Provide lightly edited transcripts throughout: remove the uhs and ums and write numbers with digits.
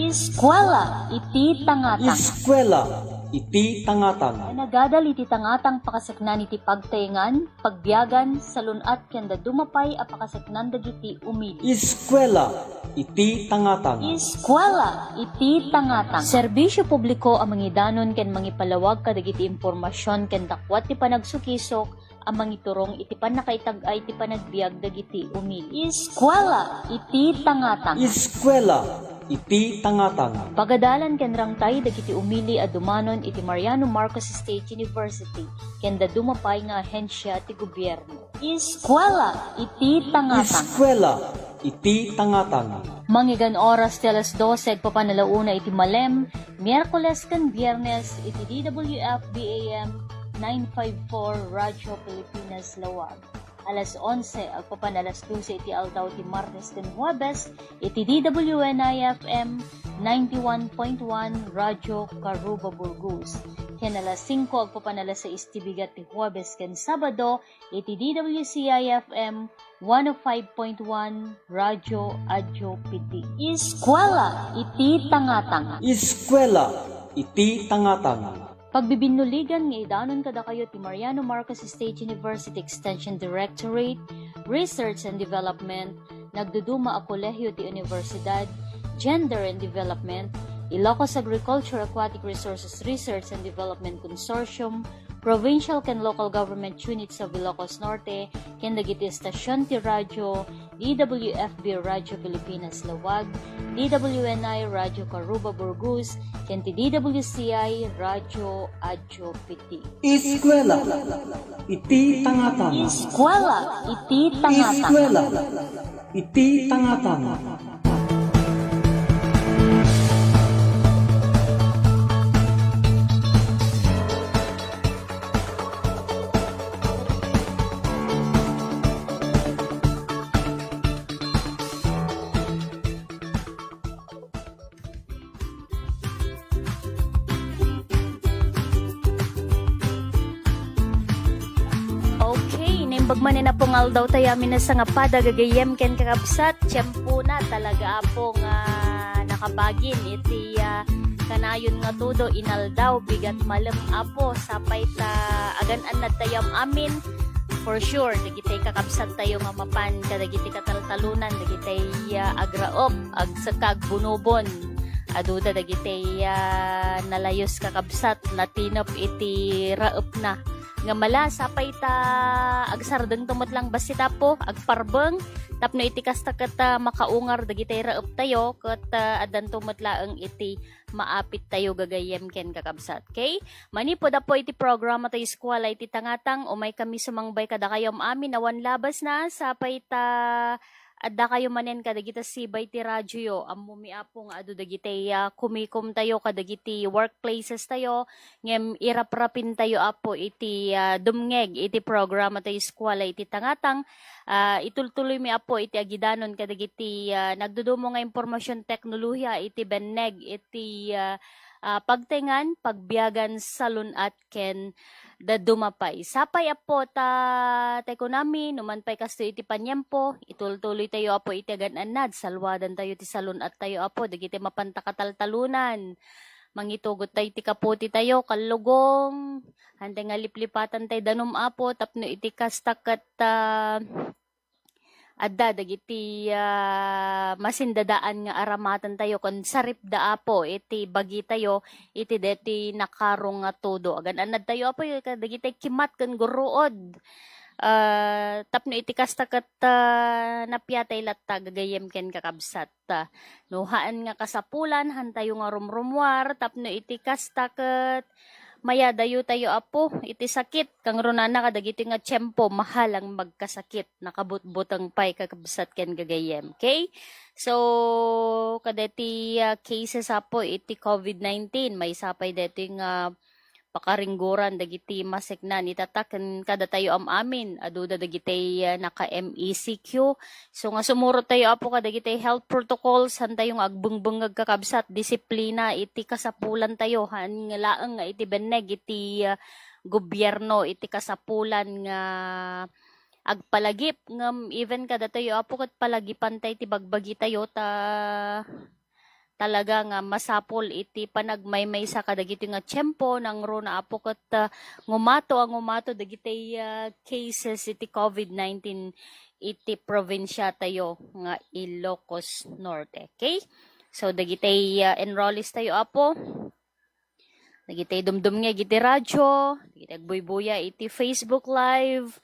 Eskwela iti tangatang. Eskwela iti tangatang. Ay nagadal iti tangatang pakasaknan iti pagtaingan, pagbiyagan, salunat kenda dumapay a pakasaknan dagiti umili. Eskwela iti tangatang. Eskwela iti tangatang. Serbisyo publiko ang mangidanon ken mangipalawag kadagiti impormasyon ken dakwat ti panagsukisok ang mangiturong iti panakaitag-ay ti panagbiag dagiti umili. Eskwela iti tangatang. Eskwela iti tangatang. Pagadalan ken rangtay dagiti umili a dumanon iti Mariano Marcos State University ken da dumapay nga ahensya ti gobyerno. Eskwela iti tangatang. Eskwela iti tangatang. Manggigan oras ti alas 12 papanalauna iti Malem, Miyerkules ken Biyernes iti DWF BAM 954 Radyo Pilipinas Lawag. Alas 11 agpapan alas 12 iti aldaw ti Martes ken Huwebes iti DWNI FM 91.1 Radyo Karuba Burgos. Ken alas 5 agpapan alas 6 ti bigat ti Huwebes ken Sabado iti DWCI FM 105.1 Radyo Adyo Piti. Eskwela iti tangatang. Eskwela iti tangatang. Pagbibinuligan nga idanon kada kayo ti Mariano Marcos State University Extension Directorate, Research and Development, nagduduma a kolehyo ti Universidad, Gender and Development, Ilocos Agriculture Aquatic Resources Research and Development Consortium, Provincial ken Local Government Units of Ilocos Norte, ken dagiti estasyon ti radyo, DWFB Radyo Pilipinas Lawag, DWNI Radyo Karuba Burgos, ken ti DWCI Radyo Adyo Piti. Eskwela iti tangatang. Eskwela iti tangatang. Eskwela iti tangatang. Bagmanin na pungal daw tayo amin na sa nga pada gagayem ken kakabsat tiyempo na talaga apong nakabagin iti kanayon nga tudo inaldaw bigat malem apo sapay ta agan-an na tayam amin for sure dagitay kakabsat tayo nga mapan kadagiti kataltalunan dagitay agraop agsakag bunobon aduda dagitay nalayos kakabsat natinop iti raop na nga mala sapay ta agsardeng tumot lang basita po agparbeng tapno iti kasta ket makaungar dagitay raop tayo ket adan tumot laeng iti maapit tayo gagayem ken kakabsat. Okay? Manipod po iti programa tayo eskwela iti tangatang umay kami sumangbay kada kayom amin awan labas na sapay ta adda kayo manen kadagita sibay ti radyo ammo miapo nga adu dagiti kumikom tayo kadagiti workplaces tayo ngem iraprapin tayo apo iti dumngeg iti programa tayo eskwela iti tangatang itultuloy mi apo iti agidanon kadagiti nagdudumo nga impormasyon teknolohiya iti benneg iti pagtengan pagbiyagan salunat ken da dumapay. Sapay apo ta tekonami numan pay kasto iti panyempo itultuloy tayo apo iti agan-anad salwadan tayo ti salun at tayo apo dagiti mapantakataltalunan mangitugot tayo iti kaputi tayo kalugong hantay nga liplipatan tayo danum apo tapno iti kastakat adda dagiti masindadaan nga aramatan tayo kon sarip da apo iti bagi tayo iti deti nakarong nga todo agan anad tayo apo dagiti kimat ken guruod tapno iti kastakat napyatay latta gagayem ken kakabsat nuhaan nga kasapulan hantayo nga rumrumwar tapno iti kastakat maya dayo tayo apo iti sakit kang runana kadagiti nga tiyempo mahal ang magkasakit nakabutbutang pay kakabsat ken gagayem. Okay? So kadeti cases apo iti COVID-19 may sapay deti nga pakaringguran dagiti maseknan itataken kada tayo amin aduda dagiti naka MECQ so nga sumurot tayo apo kadagiti health protocols han tayo nga agbungbung kakabsat disiplina iti kasapulan tayo han nga laeng nga iti benneg iti gobyerno iti kasapulan nga agpalagip ngem even kada tayo apo ket palagipan tayo ti bagbagi tayo ta talaga nga masapol iti panagmaymay sa kadagiti nga tiyempo nang runa apo ket ngumato dagiti cases iti COVID-19 iti probinsya tayo nga Ilocos Norte. Okay? So dagiti enrollees tayo apo. Dagiti dumdum nga iti radyo, dagiti agbuybuya iti Facebook Live.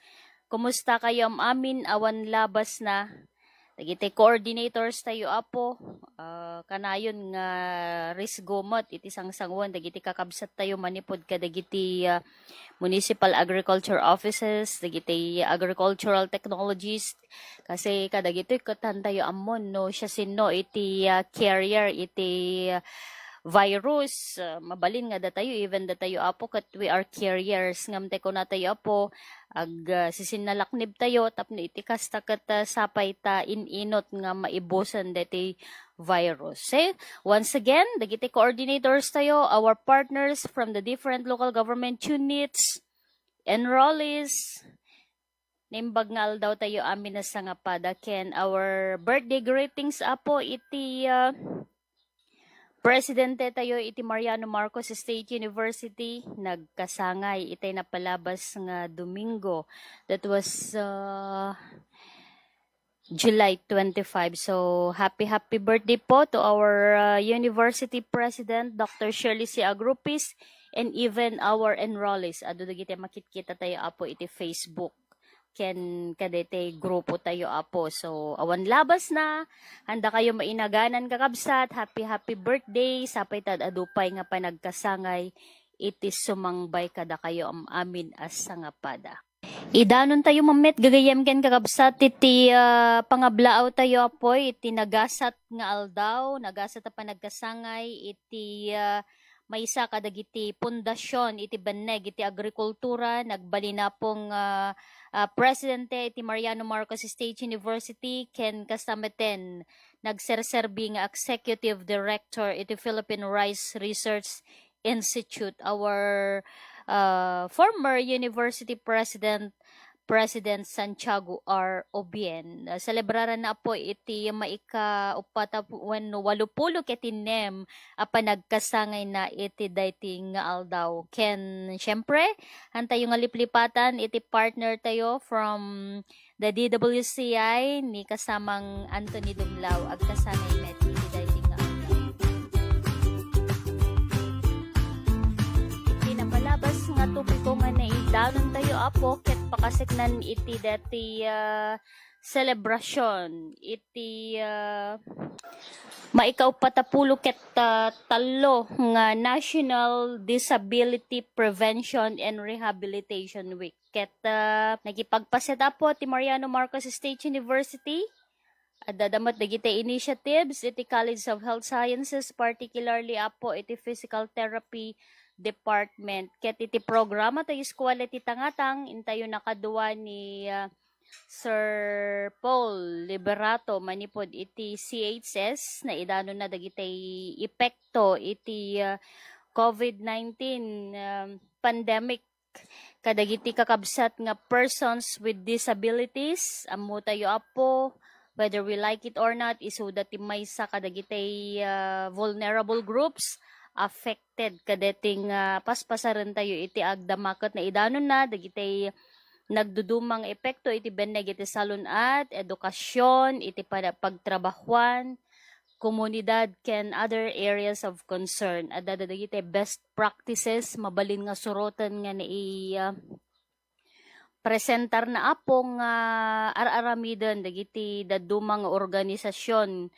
Kumusta kayo amin awan labas na? Dagiti coordinators tayo apo, kanayon nga risgomot iti sangsangwan dagiti kakabsat tayo manipod kadagiti municipal agriculture offices, dagiti agricultural technologies kasi kadagito katan tayo ammon no siya sinno iti carrier iti virus, mabalin nga datayo even datayo apo kat we are carriers ngam ko na tayo apo sisinalaknib tayo tapno iti kasta kat sapay ta ininot nga maibusan dati virus. Once again, dagiti coordinators tayo, our partners from the different local government units, enrollees, nimbag nga daw tayo amin na sa nga padaken our birthday greetings apo iti Presidente tayo iti Mariano Marcos State University nagkasangay itay napalabas nga Domingo. That was July 25. So happy birthday po to our University President Dr. Shirley C. Agrupis and even our enrollees. Ado dagiti makikita tayo apo iti Facebook. Ken kadete grupo tayo apo. So awan labas na, handa kayo mainaganan kakabsat, happy birthday, sapay tad adupay nga panagkasangay, iti sumangbay kada kayo amin as sangapada. Idanon tayo mamet gagayem ken kakabsat iti pangablaaw tayo apoy iti nagasat nga aldaw, nagasat a panagkasangay iti maysa kadagiti pundasyon iti banneg iti agrikultura nagbalina pong Presidente iti Mariano Marcos State University ken kasameten nagserserbi nga Executive Director iti Philippine Rice Research Institute, our former University President Santiago R. Obien. Celebraran na po iti maika-upata wenno 80 ket nem panagkasangay na iti dating nga aldaw. Ken syempre hantay yung liplipatan iti partner tayo from the DWCI ni kasamang Anthony Dumlao agkasangay met iti dating nga aldaw. Iti napalabas nga tupiko nga naidanon tayo apo ket pakasiknan iti dati celebration iti maikaw patapulo ket talo nga National Disability Prevention and Rehabilitation Week ket nagipagpaset apo ti Mariano Marcos State University dadamat dagiti initiatives iti College of Health Sciences, particularly apo iti Physical Therapy Department ket iti programa tayo eskwela iti tangatang intayo nakaduwa ni Sir Paul Liberato manipod iti CHS na idano na dagiti epekto iti COVID-19 pandemic kadagiti kakabsat nga persons with disabilities ammo tayo apo whether we like it or not isu dati maysa kadagiti vulnerable groups affected kadating paspasaran tayo iti agdamakot na idanon na dagiti nagdudumang epekto iti benneg iti salunat, edukasyon, iti pagtrabahuan, komunidad ken other areas of concern. At dagiti best practices mabalin nga surotan nga ni presentar na apong araramidon dagiti dadumang organisasyon,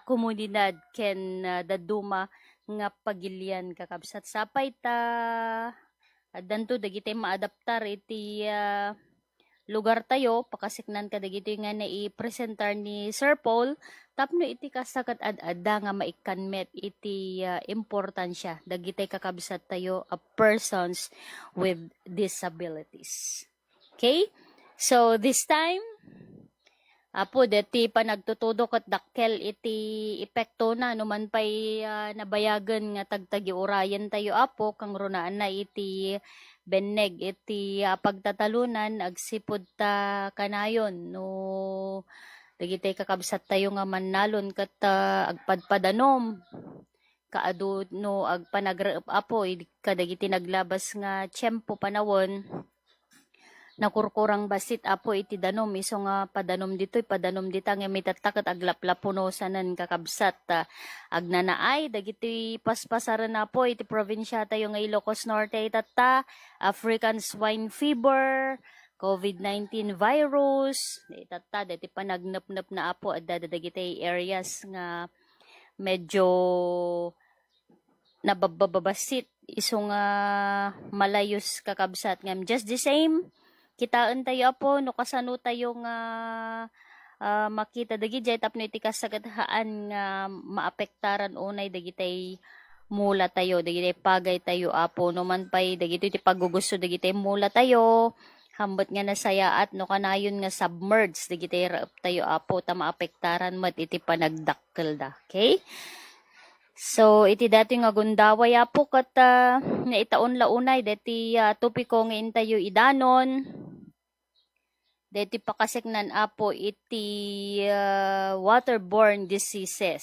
komunidad ken daduma nga pagilian kakabsat sapay ta danto dagiti maadaptar iti lugar tayo pakasiknan ka dagiti nga naipresentar ni Sir Paul tapno iti kasakat adda nga maikanmet iti importansya dagiti kakabsat tayo of persons with disabilities. Okay? So this time apo deti pa nagtutudo ket dakkel iti epekto na numan pay nabayagan nga tagtagiurayan tayo apo kang runaan na iti benneg iti pagtatalunan agsipud ta kanayon no Dagiti kakabsat tayo nga manalon kat agpadpadanom. Kaadu no agpanagraep apo kadagiti naglabas nga tiyempo panawon nakurkurang basit apo iti danom iso nga padanom ditoy padanom dita nga mitattaket aglaplapuno sanan kakabsat agnanaay dagiti paspasaran apo iti probinsya tayo nga Ilocos Norte itatta African swine fever COVID-19 virus itatta dati panagnapnap na apo at dagiti areas nga medyo nabababasit iso nga malayos kakabsat ngam just the same kitaan tayo apo no kasano tayo nga makita dagiti tapno iti kasagadahaan nga maapektaran unay dagiti mula tayo dagiti pagay tayo apo no man pay dagiti iti paggugusto dagiti mula tayo hambot nga nasayaat no kanayon nga submerged dagiti raep tayo apo ta maapektaran met iti panagdakkel da. Okay? So, iti dati nga gundaway apo kat na itaon launay dati tupiko nga intayo idanon. Dati pakaseknan apo iti waterborne diseases.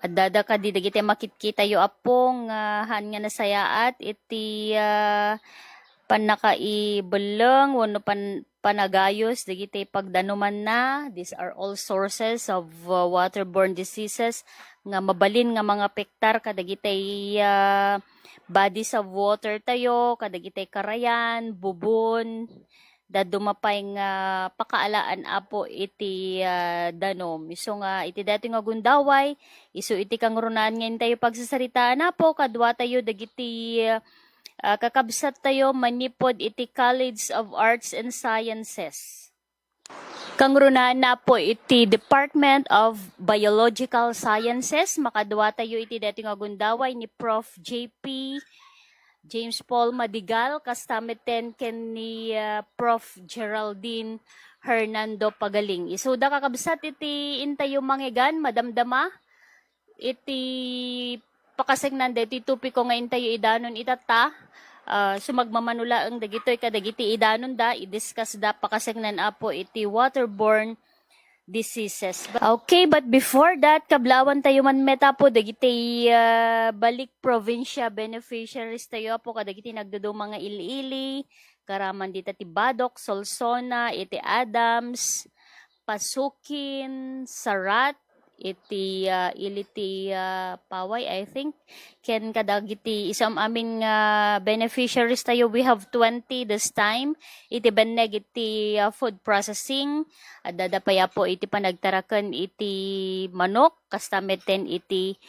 At dada ka di dagiti makitkita yo apo nga han nga nasayaat iti panakaibelang wano panagayos dagiti pagdanuman na. These are all sources of waterborne diseases nga mabalin nga mga pektar kadagiti bodies of water tayo kadagiti karayan bubon dadumapay nga pakaalaan apo iti danom iso nga iti dati nga gundaway iso iti kang runaan ngayon tayo pagsasaritaan apo kadwa tayo dagiti kakabsat tayo manipod iti College of Arts and Sciences. Kang runaan na po iti Department of Biological Sciences. Makadwa tayo iti dati nga gundaway ni Prof. J.P. James Paul Madigal. Kastameten ken ni Prof. Geraldine Hernando Pagaling. Isuda kakabsat iti intayo mangigan, madamdama. Iti pakasegnan deti tupiko nga intayo idanon itata. Sumagmamanula ang dagitoy kadagiti idanon da i-discuss da pakasegnan apo iti waterborne diseases. Okay, but before that kablawan tayo man meta po dagiti balik probinsya beneficiaries tayo po kadagiti nagdudo mga ili-ili karaman dita ti Badok, Solsona, iti Adams, Pasukin, Sarat, iti iliti Paway, I think ken kadagiti isam amin beneficiaries tayo. We have 20 this time iti beneg iti food processing at dadapaya po iti panagtaraken iti manok kastameten iti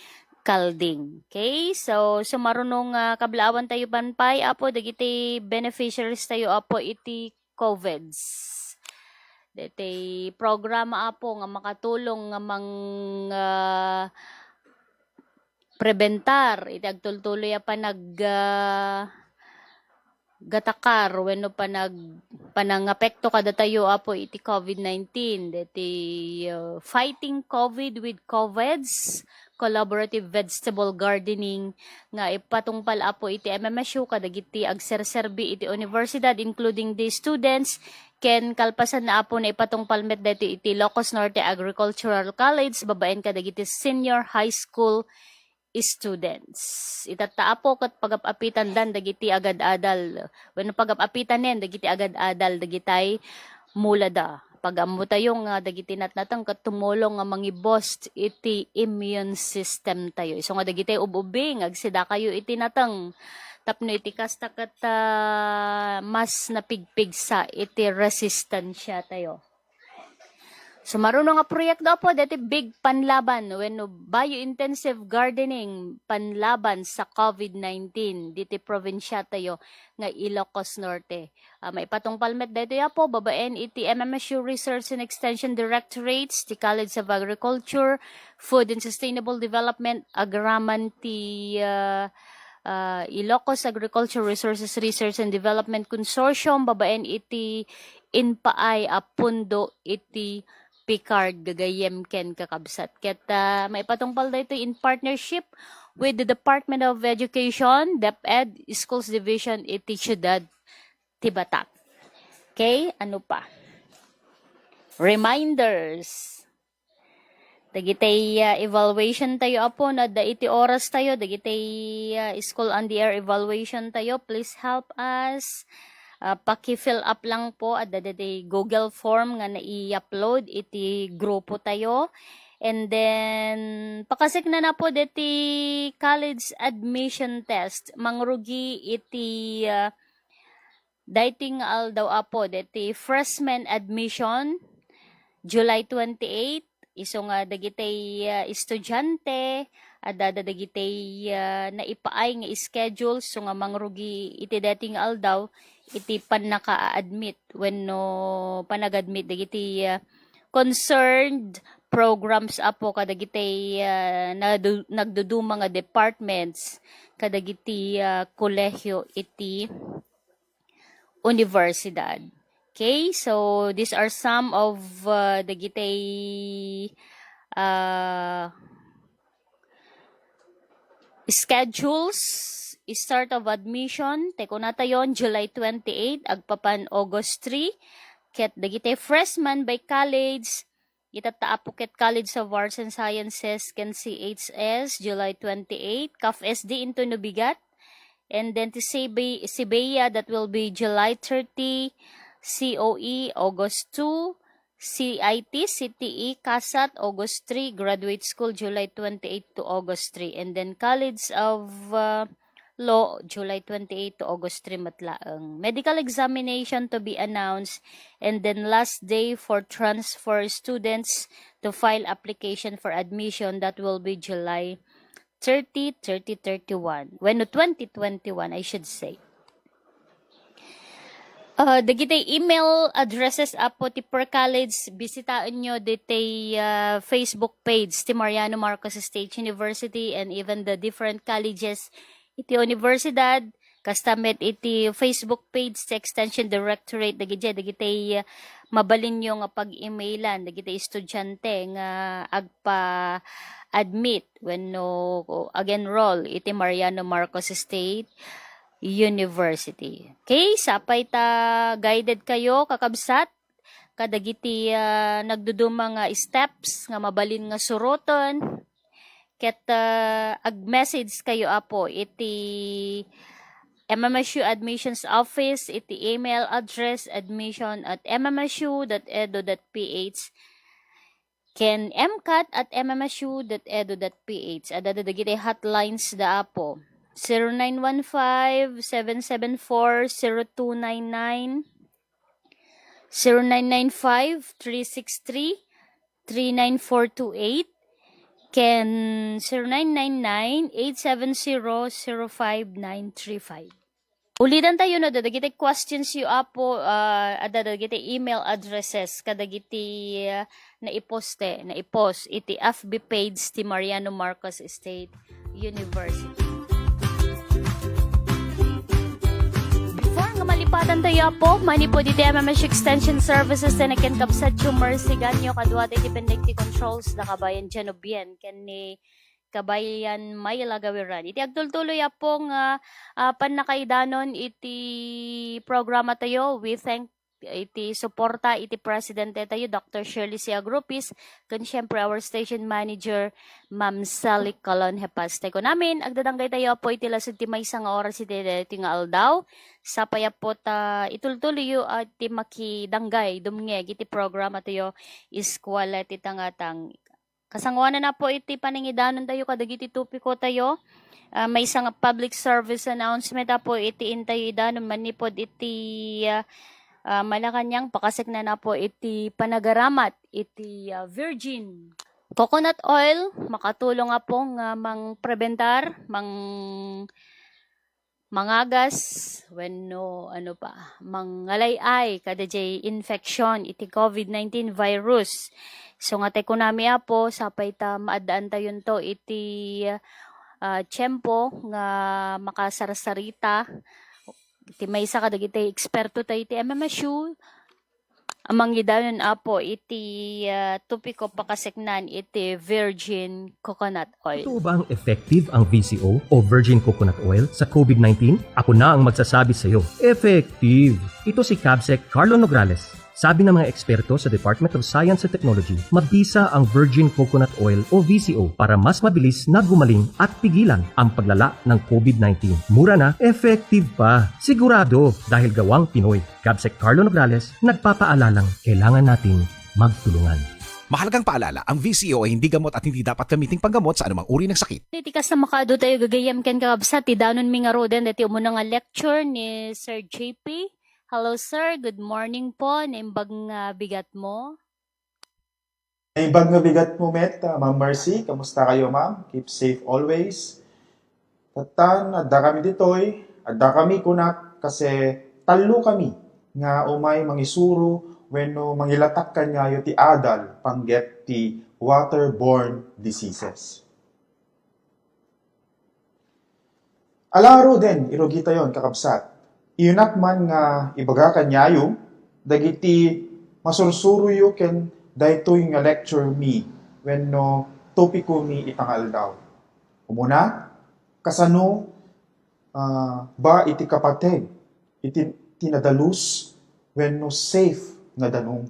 kalding. Okay, so sumarunong kablawan tayo banpay apo dagiti beneficiaries tayo apo iti COVIDs. Dete programa apo nga makatulong nga prebentar iti agtultuloy pa gatakar wenno panangapekto kada tayo apo iti COVID-19 dete fighting COVID with COVIDs collaborative vegetable gardening nga ipatungpal apo iti MMSU kadagiti agserserbi iti universidad including the students ken kalpasan na apo na ipatungpal met dati iti Ilocos Norte Agricultural College babaen kadagiti senior high school students. Itata apo kat pagapapitan dan dagiti agad-adal. Wenno pagapapitan nen dagiti agad-adal dagitay mulada. Pag-ammo tayo nga dagiti natnatang kat tumulong nga mangibos iti immune system tayo. Iso nga dagiti ububing agsida kayo iti natang tapno iti kasta kat mas napigpig sa iti resistensya tayo. So marunong nga proyekto po dati big panlaban wenno biointensive gardening panlaban sa COVID-19 diti probinsya tayo nga Ilocos Norte. Maipatungpal met dito po babaen iti MMSU Research and Extension Directorates ti College of Agriculture, Food and Sustainable Development agraman ti Ilocos Agriculture Resources Research and Development Consortium babaen iti INPAI apundo iti Picard gagayem ken kakabsat ket maipatungpal dito in partnership with the Department of Education, DepEd, Schools Division iti Ciudad Tibatak. Okay, ano pa? reminders. Dagitay evaluation tayo apo na da iti oras tayo. Dagitay school on the air evaluation tayo. Please help us. Paki-fill up lang po at dagitay Google form nga na-i-upload iti grupo tayo. And then, pakasik na po diti college admission test. Mangrugi iti dating daw apo diti freshman admission July 28. Iso nga dagitay estudyante adda dagitay na ipaay nga schedule so nga mangrugi iti dating daw iti pan naka-admit when no panag-admit dagiti concerned programs apo kadagitay nagduduma nga departments kadagiti kolehiyo iti universidad. Okay, so these are some of the gitay schedules. Start of admission, teko na tayon July 28, agpapan August 3. Ket dagitay freshman by college, itataapok ket College of Arts and Sciences ken CHS July 28, CAF SD into Nubigat, and then to Sibeya that will be July 30. COE, August 2, CIT, CTE, CASAT, August 3, Graduate School, July 28 to August 3, and then College of Law, July 28 to August 3 matlaang. Medical examination to be announced, and then last day for transfer students to file application for admission, that will be July 30, 31. When 2021, I should say. Dagitay email addresses apo ti per college, bisitaan nyo ditay Facebook page ti Mariano Marcos State University and even the different colleges iti universidad, kastamet iti Facebook page ti Extension Directorate dagitay mabalin nyo nga pag-emailan dagitay estudyante nga agpa-admit when no ag-enroll iti Mariano Marcos State University. Okay, sapay ta guided kayo kakabsat kadagiti nagduduma nga steps nga mabalin nga suroton ket ag-message kayo apo iti MMSU Admissions Office iti email address admission@mmsu.edu.ph ken mcat@mmsu.edu.ph adada dagiti hotlines da apo 0915-774-0299, 0995-363-39428, ken 0999-870-05935. Ulitan tayo no, dadagiti questions yu apo, dadagiti email addresses, kadagiti na ipost iti FB page ti Mariano Marcos State University. Malipatan tayo po, mani po dito MMS Extension Services na nakinkapsat yung mersigan nyo kadwate dependent controls na kabayan dyan o bien kan ni kabayan may lagawiran. Iti agtultuloy pong panakaidanon iti programa tayo. We thank iti suporta iti presidente tayo Dr. Shirley C. Agrupis kun syempre our station manager Ma'am Sally Colon Hepas tayo namin agdadanggay tayo po iti lasud ti maysa nga oras iti nga aldaw sapaya po ta itultuloy yu at ti makidanggay dumngeg iti programa tayo iskwala ti tangatang kasangwanan na po iti paningidanon tayo kadagiti tupiko tayo. May isang public service announcement po iti intayo idanon manipod iti Malacanang pakasik na po iti panagaramat iti virgin coconut oil makatulong nga po nga mang prebentar mangagas when no mangalayay kada jay infection iti COVID-19 virus. So nga teko nami po sapay ta maadaan tayon to iti tiyempo nga makasarsarita iti maysa kadagiti eksperto tayo iti MMSU amang idanon apo iti tupiko pakaseknan iti virgin coconut oil. Ito ba ang effective ang VCO o virgin coconut oil sa COVID-19? Ako na ang magsasabi sa iyo. Effective! Ito si Cabsec Carlo Nograles. Sabi ng mga eksperto sa Department of Science and Technology, mabisa ang virgin coconut oil o VCO para mas mabilis na gumaling at pigilan ang paglala ng COVID-19. Mura na, effective pa. Sigurado dahil gawang Pinoy. Gabsec Carlo Nograles, nagpapaalalang kailangan natin magtulungan. Mahalagang paalala, ang VCO ay hindi gamot at hindi dapat gamiting panggamot sa anumang uri ng sakit. Tikas na makado tayo gagayam ken kakabsat, ti danon mi nga roden, dati umuna nga lecture ni Sir JP. Hello sir, good morning po. Naimbag nga bigat mo. Naimbag nga bigat mo, Met. Ma'am Mercy, kamusta kayo, ma'am? Keep safe always. Tatan, adda kami ditoy. Adda kami kunak kasi talo kami nga umay mangisuro wenno mangilatak kanyayo ti adal pangget ti waterborne diseases. Alaro din, irogita yon kakabsat. Iyunak man nga ibaga kanyayo, dagiti masursuruyo ken daytoy nga lecture me wenno topiko mi itangal daw. Umuna, kasano ba iti kapatid, iti tinadalus wenno safe nga danong.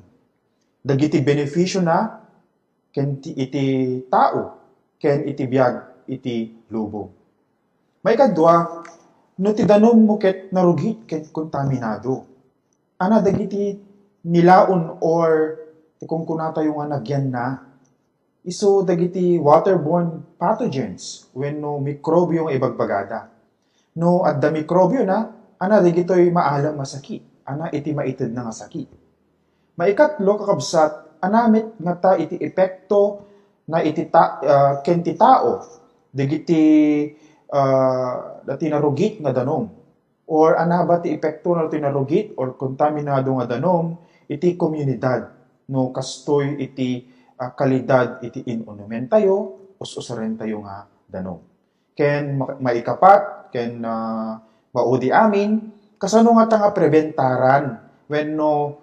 Dagiti benepisyo na ken iti tao ken iti biag iti lubong. May kadwa, no ti danom mo ket narugit ket kontaminado. Ana dagiti nilaon or kung kunata yung nagyan na, iso dagiti waterborne pathogens wenno mikrobyo nga ibagbagada. No adda mikrobyo na, ana dagitoy maalam nga sakit. Ana iti maited na nga sakit. Maikatlo kakabsat, anamit nga ta iti epekto na iti ken ti tao dagiti dati narugit nga danom, or anaba ti epekto na ti narugit or kontaminado nga danom iti komunidad no kastoy iti kalidad iti inunumen tayo us-usaren tayo nga danom. Ken maikapat ken maudi amin kasano nga ta nga preventaran wenno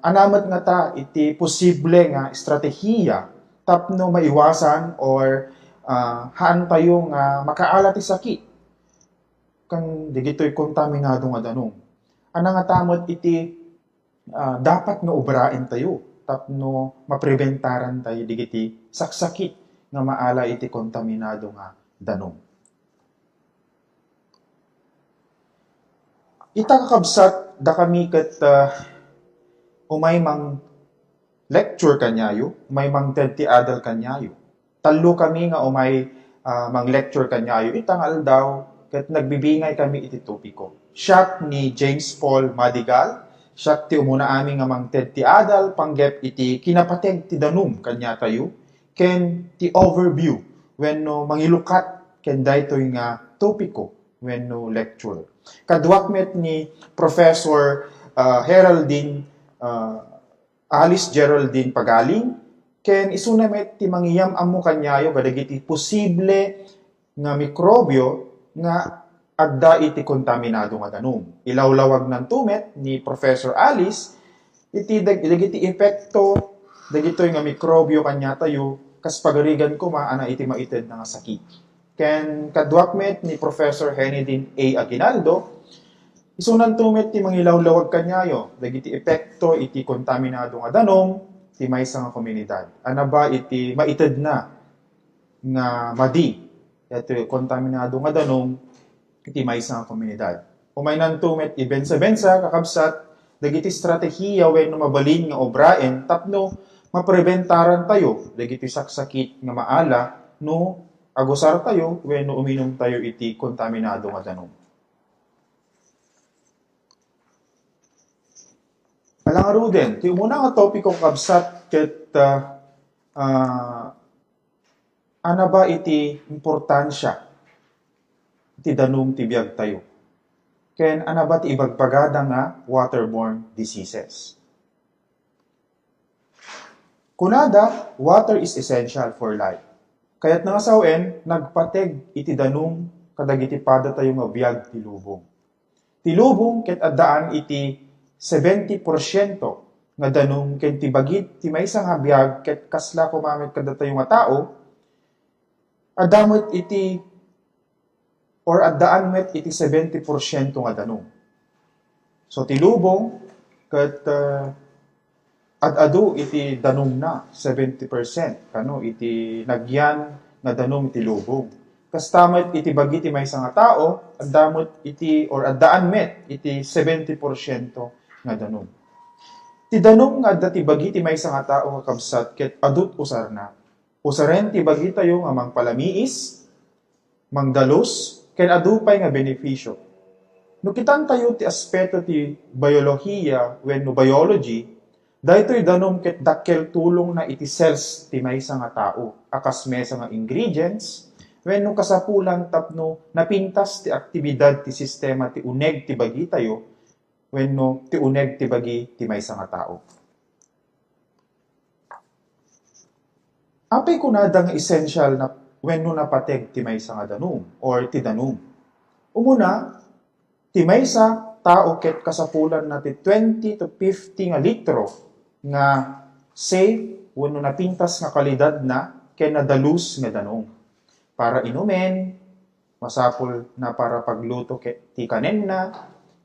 anamat nga ta iti posible nga estratehiya tapno maiwasan or haan tayo nga makaalat ti sakit kan digitoy kontaminado nga danong. Ana nga tamot iti dapat nga obraen tayo tapno mapreventaran tayo digiti saksakit nga maala iti kontaminado nga danong. Ita kakabsat da kami ket umay mang lecture kanyayo, umay mang ti adal kanyayo. Talo kami nga umay mang lecture kanyayo, itangal daw, ket nagbibingay kami iti topiko. Siya ni James Paul Madigal, siya ti umuna amin nga mang ti adal, panggep iti kinapateg ti danum kanya tayo, ken ti overview, wenno mangilukat, ken daytoy nga topiko, wenno lecture. Kadwakmet ni Professor Alice Geraldine Pagaling, ken isuna met ti mangiyam ammo kanyayo kadagiti posible nga mikrobyo nga adda iti kontaminado nga danum. Ilawlawag ng tumet ni Professor Alice iti dagiti epekto dagitoy nga mikrobyo kanya tayo kas pagarigan ko maana iti maited nga sakit. Ken kadwakmet ni Professor Henedin A. Aguinaldo isunan tumet ti mangilawlawag kanyayo dagiti epekto iti kontaminado nga danum ti maysa nga komunidad. Ana ba iti maited na nga madi iti kontaminado nga danum iti maysa nga komunidad. Umay nan tumet ibensa-bensa kakabsat dagiti estratehiya wenno mabalin nga obraen tapno mapreventaran tayo dagiti saksakit nga maala no agusar tayo wenno uminom tayo iti kontaminado nga danum. Alangaro din, ti umuna nga topiko kabsat ket ana ba iti importansya iti danum ti biag tayo. Ken ana ba ti ibagbagada nga waterborne diseases. Kunada, water is essential for life. Kaya't nga sawen, nagpateg iti danum kadagiti pada tayo nga biag ti lubong. Ti lubong ket addaan iti 70% nga danum ken ti bagit ti maysa nga biag ket kasla kumamit kada tayo nga tao adamot iti or addaan met iti 70% nga danum. So ti lubong ket ad-adu iti danum na 70%, kano iti nagyan nga danum iti lubong. Kastamit iti bagi ti maysa nga tao, addamot iti or addaan met iti 70% nga danum. Ti danum nga adda ti bagi ti maysa nga tao nga kabsat ket adut usar na. Usaren ti bagi tayo nga mangpalamiis, mangdalos, ken adu pay nga benepisyo. No kitan tayo ti aspeto ti biolohiya wenno biology, daytoy danom ket dakkel tulong na iti cells ti maysa nga tao, akas mesa nga ingredients, wenno kasapulan tapno napintas ti aktibidad ti sistema ti uneg ti bagi tayo, wenno ti uneg ti bagi ti maysa nga tao. Apay kunada nga essential na wenno napateg ti maysa nga danum or ti danum. Umuna, ti maysa tao ket kasapulan na ti 20 to 50 nga litro nga safe wenno napintas nga kalidad na ken nadalus nga danum. Para inumen, masapul na para pagluto ket ti kanen na,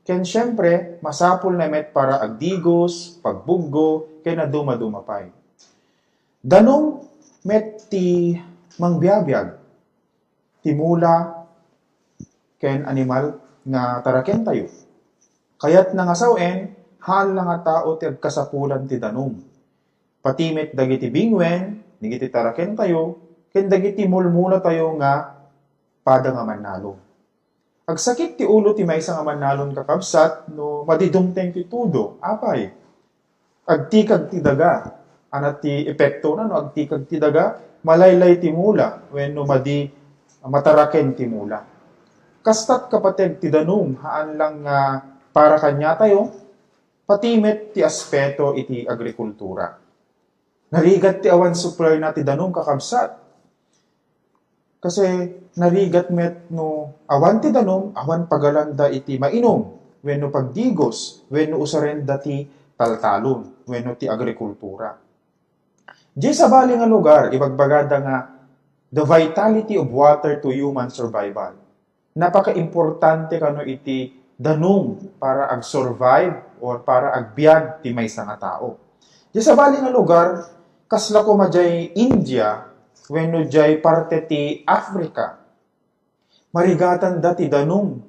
ken syempre masapul na met para agdigos, pagbuggo, ken naduma-dumapay. Danum met ti mangbiabiyag, ti mula, ken animal nga taraken tayo. Kayat nangasawen, hal nga tao ti agkasapulan ti danum. Patimet dagiti bingwen, dagiti taraken tayo, ken dagiti mulmula tayo nga pada nga manalo. Agsakit ti ulo ti maysa nga manalon kakabsat no madidumteng ti tudo, apay. Agtikag ti daga, anat ti epekto na no agtikag ti daga, malaylay ti mula wenno madi mataraken ti mula. Kastat kapateg ti danum haan lang nga para kanya tayo, patimet ti aspeto iti agrikultura. Narigat ti awan supply na ti danum kakabsat. Kasi narigat met no awan ti danum, awan pagalanda iti mainom, wenno pagdigos, wenno usarenda ti taltalon, wenno ti agrikultura. Di sa bali nga lugar, ibagbagada nga the vitality of water to human survival. Napaka-importante kano iti danum para ag-survive or para agbiag ti maysa nga tao. Di sa bali nga lugar, kasla ko majay India, wenno jay parte ti Africa, marigatan da ti danum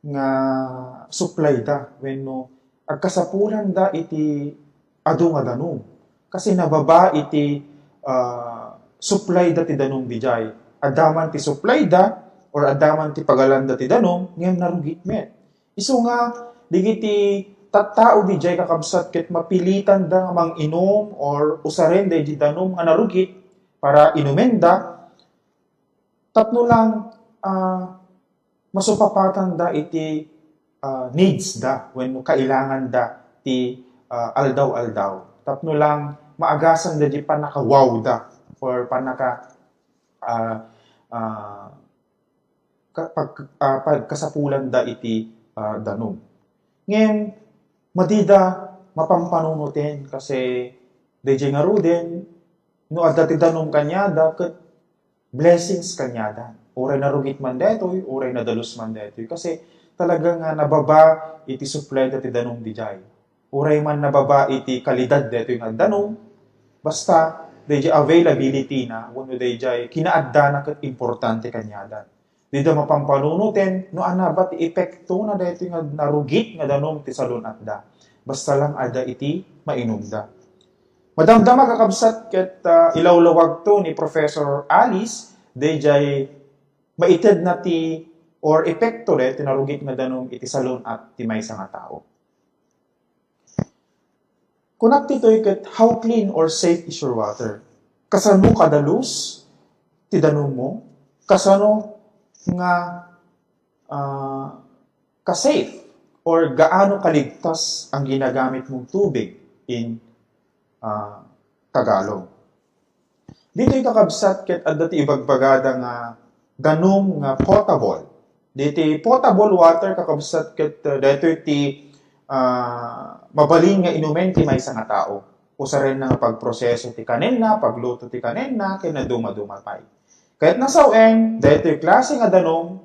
nga supply da, wenno agkasapulan da iti adu nga danum. Kasi nababa iti supply da ti danum dijay. Adaman ti supply da or adaman ti pagalanda ti danum ngem narugit met. Isu nga digiti tattao dijay kakabsat ket mapilitan da nga manginom or usaren da iti danum nga narugit para inumen da. Tapno lang masupapatan da iti needs da wenno kailangan da ti aldaw-aldaw. Tapno lang maagasan da di panakawaw da or pagkasapulan da iti danum. Ngayon, madida mapampanunutin kasi DJ nga ruden, no adda ti danum kanyada ket blessings kanyada. Uray narugit man detoy, uray nadalus man detoy. Kasi talaga nga nababa iti supply da ti danum dijay. Uray man nababa iti kalidad detoy nga danum, basta DJ availability na, wano DJ kinaadda na ket importante kanyada. Dida mapampanunutin, no anabat ti epekto na detoy nga narugit nga danum ti salon atda. Basta lang ada iti mainom da. Madamdama kakabsat ket ilawlawag to ni Professor Alice, DJ maited na ti or epekto ti narugit nga danum iti salon at ti maysa nga tao. Kunak titoy ket how clean or safe is your water? Kasano kadalus ti danum mo? Kasano nga ka-safe or gaano kaligtas ang ginagamit mong tubig in Tagalog. Dito'y kakabsat ket adda ti ibagbagada nga danum nga potable. Dito'y potable water kakabsat ket dito'y ti mabalin nga inumen ti maysa nga tao. Usaren nga pagproseso ti kanen na, pagluto ti kanen na, ken naduma-dumapay. Kahit nasawen, dito'y klase nga danum,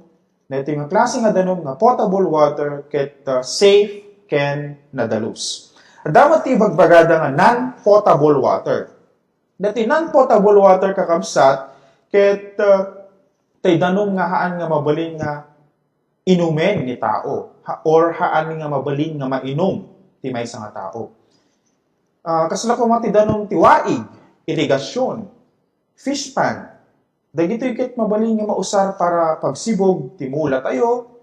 dito'y nga klase nga danum nga potable water ket safe ken nadalus. Damat ti bagbagada nga non-potable water. Dati non-potable water kakabsat, ket tay danong nga haan nga mabalin nga inumen ni tao, or haan nga mabalin nga mainom ti maysa nga tao. Kasla ko mati danong tiwaig, irigasyon, fish pan, dagito ket mabalin nga mausar para pagsibog ti mula tayo,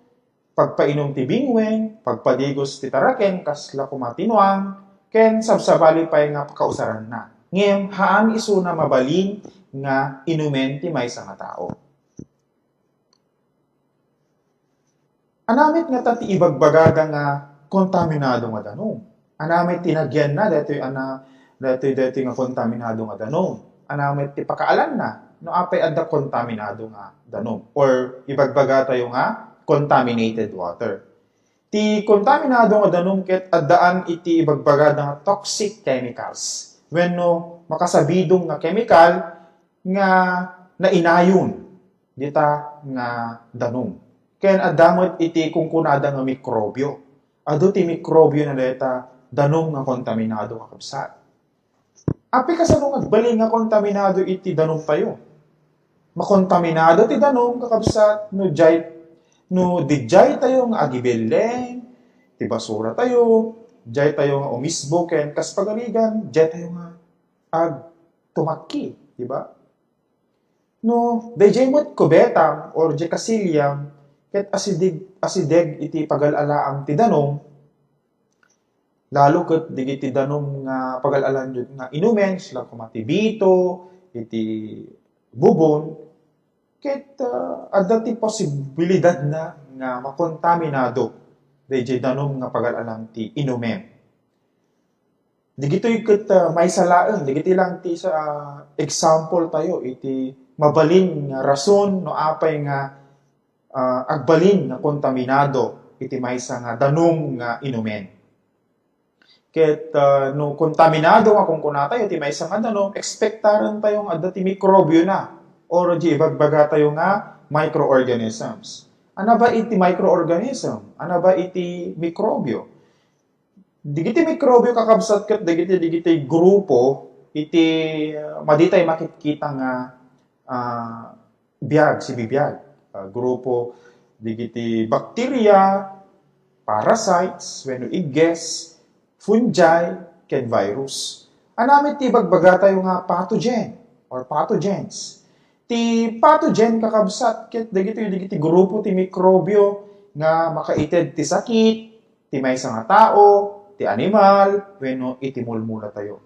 pagpainom ti bingweng, pagpadigos ti taraken, kasla kumatinuang, ken sabsabali pa nga pakausaran na. Ngem, haan iso na mabalin nga inumen ti maysa nga tao. Anamit nga tati ibagbagada nga kontaminado nga danong. Anamit tinagyan na, dato'y nga kontaminado nga danong. Anamit ti pakaalan na, no apay adda kontaminado nga danong. Or ibagbaga tayo nga, contaminated water. Ti kontaminado nga danong ket addaan iti ibagbaga nga toxic chemicals. When no makasabidong nga chemical nga nainayon dita nga danong. Ken addamot iti kungkunada nga mikrobyo. Adu ti mikrobyo na deta danong nga kontaminado kakabsat. Api kasano agbali nga kontaminado iti danong tayo. Makontaminado ti danong kakabsat no dijay tayo nga agibeleng, ti basura tayo, dijay tayo nga umisbo, ken kas pagaligan, dijay tayo nga tumakki, di ba? No, dijay mo't kubetam or dijay kasilyam, ket asideg iti pagalalaang ti danong, lalo ket digiti danong nga pagalalaan yun nga inumen, sila kumati bito, iti bubon, ket adda ti posibilidad na nga makontaminado dayjay danom nga pagalalang ti inumen. Digitoy ket may salaeng, digiti lang ti sa example tayo iti mabalin nga rason no apay nga agbalin nga kontaminado iti maysa nga danom nga inumen. Ket no kontaminado nga kung kunata iti maysa nga danom, expectaran tayo nga adda ti mikrobyo na. Or di ibagbaga tayo nga microorganisms. Ano ba iti microorganism? Ano ba iti mikrobyo? Digiti mikrobyo kakabsat ket digiti grupo iti maditay makikita nga bibiyag. Grupo digiti bacteria, parasites, wenno igges, fungi, ken virus. Anamit ti bagbaga tayo nga pathogen or pathogens. Ti pathogen kakabsat ket digiti grupo ti mikrobyo nga makaited ti sakit, ti maysa nga tao, ti animal, wenno iti mulmula tayo.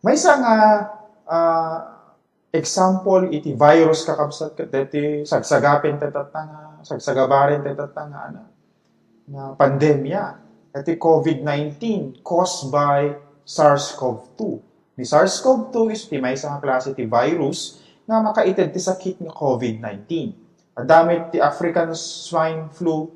Maysa nga example iti virus kakabsat ket deti sagsagapin sagsagabarin nga pandemya. Iti COVID-19 caused by SARS-CoV-2. Ni SARS-CoV-2 is ti maysa nga klase ti virus nga makaited ti sakit nga COVID-19. Adamit ti African swine flu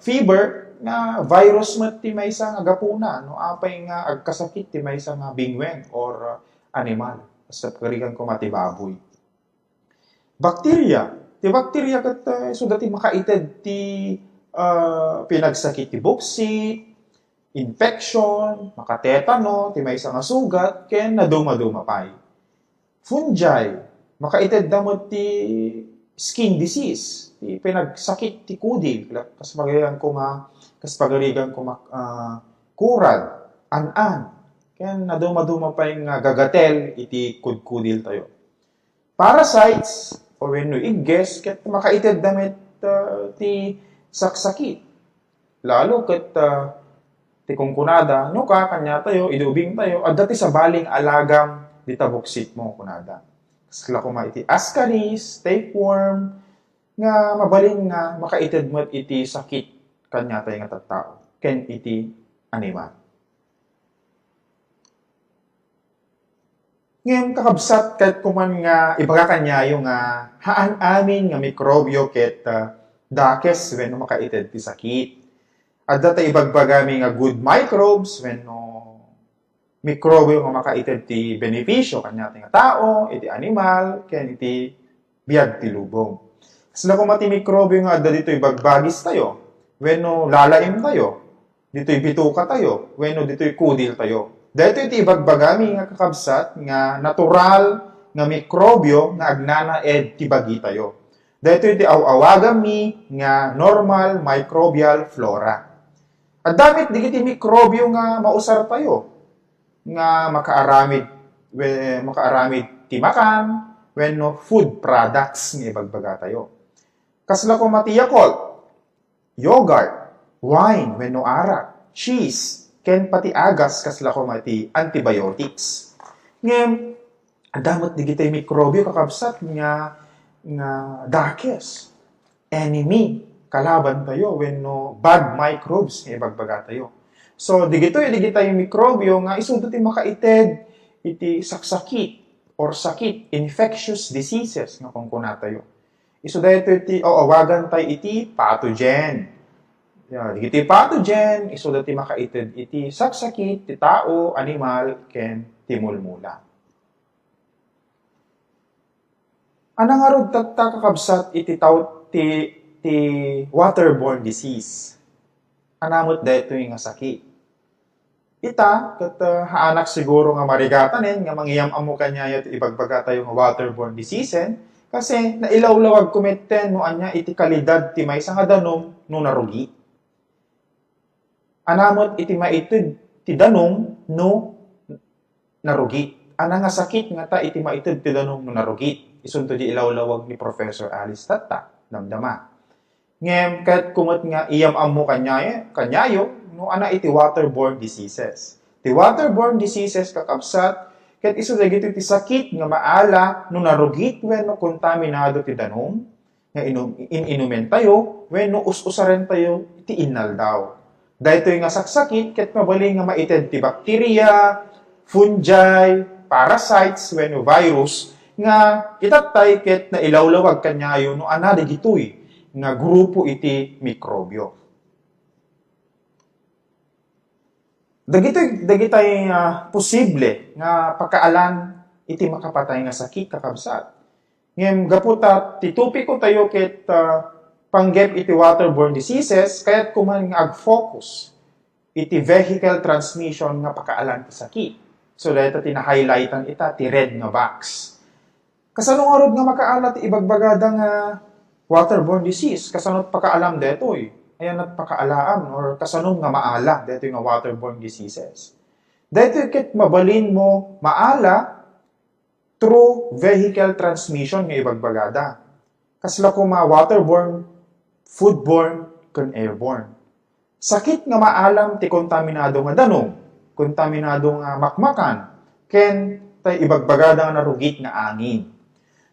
fever nga virus met ti maysa nga gapuna no apay nga agkasakit ti maysa nga bingwen or animal sa karigan ko mati baboy. Bacteria, ti bacteria ket so dati makaited ti pinagsakit ti buksit, infection, makatetano, ti maysa nga sugat, ken naduma-duma pay. Fungi, makaited damot ti skin disease, ti pinagsakit ti kudil, kas pagaligan ko kurad, an-an, ken naduma-duma pay nga gagatel iti kudkudil tayo. Parasites, o wenno igges, ket makaited damit ti saksakit. Lalo ket ti kungkunada, no ka, kanya tayo, idubing tayo, at dati sa baling alagam, di tabuksit mo, kunada. Kasla ko iti ascaris, tapeworm, nga mabaling nga makaited mo iti sakit, kanya tayo nga tattao, ken iti animal. Ngayon, kakabsat, kahit kuman nga, ibaga kanya yung haan amin nga mikrobyo, ket dakes, when makaited ti sakit. At data ibagbagami nga good microbes when mikrobyo nga makaited ti benepisyo kanya nga tao, iti animal, ken iti biag ti lubong. Kasla ko mati mikrobyo nga adda dito ibagbagis tayo, when lalaim tayo, dito'y bituka tayo, wenno dito'y kudil tayo. Dito iti ibagbagami nga kakabsat nga natural nga mikrobyo nga agnana ed tibagi tayo. Dito iti awawagami nga normal microbial flora. At damit digiti mikrobyo nga mausar tayo nga makaaramid timakan wenno food products nga ibagbaga tayo. Kasla ko matiyakol, yogurt, wine, wenno arak, cheese, ken pati agas kasla ko mati antibiotics. Ngem, adamot digitay mikrobyo kakabsat nga dakes, enemy, kalaban tayo wenno bad microbes nga ibagbaga tayo. So digitay mikrobyo nga isudo ti makaited iti saksakit or sakit, infectious diseases nga kungkuna tayo. Isu dayto iti awagan tayo iti pathogen. Digiti pathogen, isu dati makaited iti saksakit ti tao, animal, ken timulmula. Anang arod tatta kakabsat iti ti waterborne disease. Anamot dayto nga sakit. Ita, kat haanak siguro nga marigatanin, nga mangyam amo kanya iti ibagbaga tayo nga waterborne disease, kasi nailawlawag kumitten no anya iti kalidad ti maysa nga danom no narugi. Anamot iti maited ti danom no narugi. Ana nga sakit nga ta iti maited ti danom no narugi. Isunto di ilawlawag ni Professor Alice Tatta, damdama. Ngem ket kumot nga iyam ammo kanyayo no ana iti waterborne diseases. Ti waterborne diseases kakabsat ket isu dagiti ti sakit nga maala no narugit wenno kontaminado ti danom nga inumen tayo wenno us-usaren tayo iti innal daw. Daytoy nga saksakit ket mabalin nga maited ti bacteria, fungi, parasites wenno virus nga itatay ket nailawlawag kanyayo no ana dagitoy nga grupo iti mikrobyo. Dagitay posible nga pagkaalan iti makapatay nga sakit kakabsat. Ngem gaputa titupi ko tayo ket panggep iti waterborne diseases kayat kuman nga ag-focus iti vehicle transmission nga pakaalan ti sakit. So dahito tina-highlightan ita ti red nga box. Kasanong arod nga makaalat ti ibagbagada nga waterborne disease kasanot pakaalam detoy. Ayan at pakaalaan or kasanong nga maala dito yung waterborne diseases. Dito ket mabalin mo maala through vehicle transmission nga ibagbagada. Kasla ko waterborne, foodborne, ken airborne. Sakit nga maalam ti kontaminado nga danom, kontaminado nga makmakan, ken tay ibagbagada nga narugit nga angin.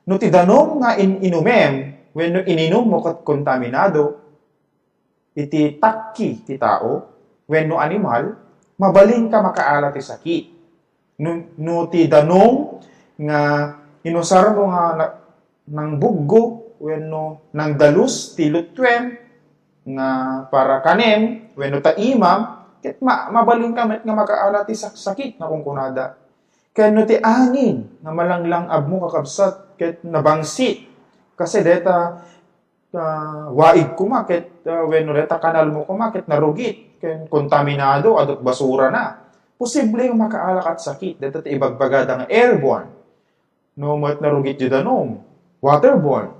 No ti danom nga inumem, wenno ininom mo ket kontaminado, iti takki ti tao, wenno animal, mabalin ka makaala ti sakit. No ti danom nga inusar mo nga ng buggo, wenno ng dalus ti lutwem, nga para kanem, wenno ta imam, ket mabalin ka met nga makaala ti sakit na kungkunada. Ken no ti angin, nga malanglang abmo kakabsat, ket nabangsit, kasi deta, waig kumakit, wenno reta kanal mo kumakit, narugit, ken kontaminado, adot basura na. Posible yung makaalak at sakit. Dito ti ibagbagada nga airborne. No mat narugit di danom. Waterborne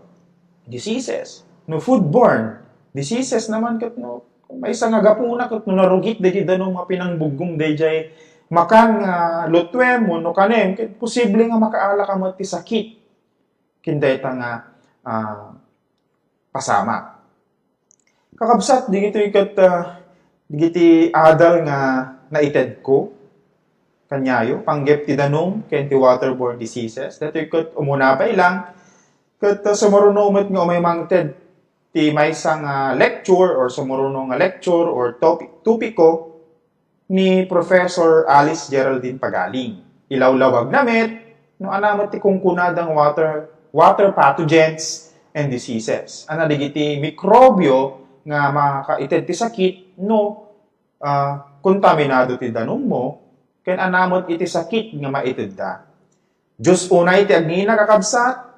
diseases. No foodborne diseases naman ket no may isa nga gapuna ket no narugit di danom nga pinangbuggong dayjay makan nga lutwem mo no kanem ket posible nga makaalak ka ti sakit. Kindayta nga pasama. Kakabsat, digiti adal nga naited ko, kanyayo, panggep ti danom, ken ti waterborne diseases. Dito ikat umunapay lang, kat sumurunumit nga umay mangted, ti maysa nga lecture or sumurunong nga lecture or topiko ni Professor Alice Geraldine Pagaling. Ilawlawag namit, no anamot ti kungkunadang water pathogens, and diseases. Ana digiti mikrobyo nga makaited ti sakit no kontaminado ti danom mo ken anamot iti sakit nga maited da. Diyos unay ti agni nakakabsat